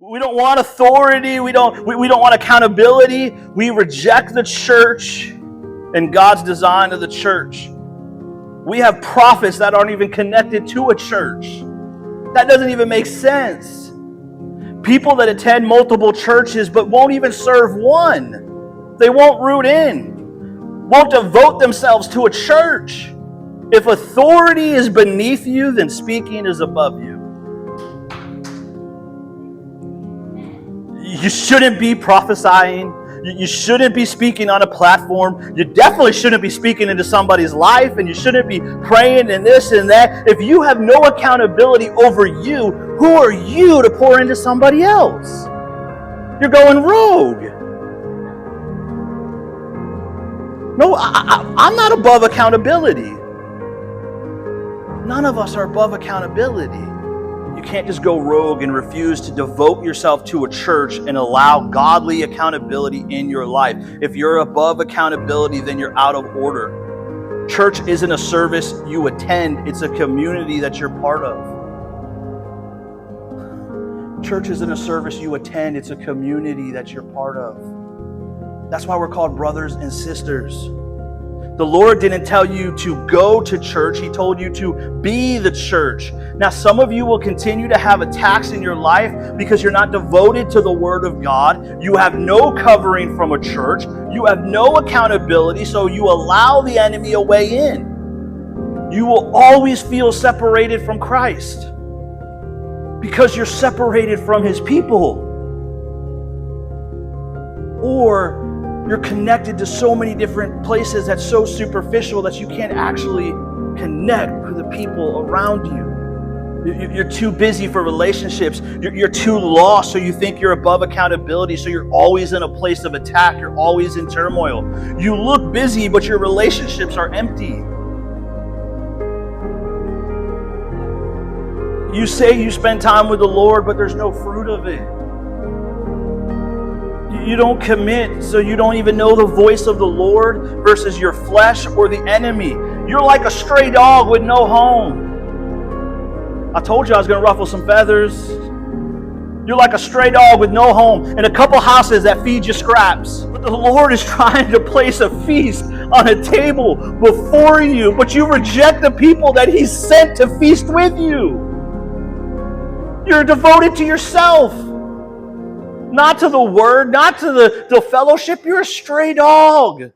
We don't want authority. We don't want accountability. We reject the church and God's design of the church. We have prophets that aren't even connected to a church. That doesn't even make sense. People that attend multiple churches but won't even serve one. They won't root in. Won't devote themselves to a church. If authority is beneath you, then speaking is above you. You shouldn't be prophesying. You shouldn't be speaking on a platform. You definitely shouldn't be speaking into somebody's life, and you shouldn't be praying and this and that. If you have no accountability over you, who are you to pour into somebody else? You're going rogue. No, I'm not above accountability. None of us are above accountability. You can't just go rogue and refuse to devote yourself to a church and allow godly accountability in your life. If you're above accountability, then you're out of order. Church isn't a service you attend, it's a community that you're part of. Church isn't a service you attend, it's a community that you're part of. That's why we're called brothers and sisters. The Lord didn't tell you to go to church. He told you to be the church. Now, some of you will continue to have attacks in your life because you're not devoted to the Word of God. You have no covering from a church. You have no accountability, so you allow the enemy a way in. You will always feel separated from Christ because you're separated from His people. Or you're connected to so many different places that's so superficial that you can't actually connect with the people around you. You're too busy for relationships. You're too lost, so you think you're above accountability, so you're always in a place of attack. You're always in turmoil. You look busy, but your relationships are empty. You say you spend time with the Lord, but there's no fruit of it. You don't commit, so you don't even know the voice of the Lord versus your flesh or the enemy. You're like a stray dog with no home. I told you I was going to ruffle some feathers. You're like a stray dog with no home and a couple houses that feed you scraps. But the Lord is trying to place a feast on a table before you, but you reject the people that He's sent to feast with you. You're devoted to yourself. Not to the Word, not to the fellowship. You're a stray dog.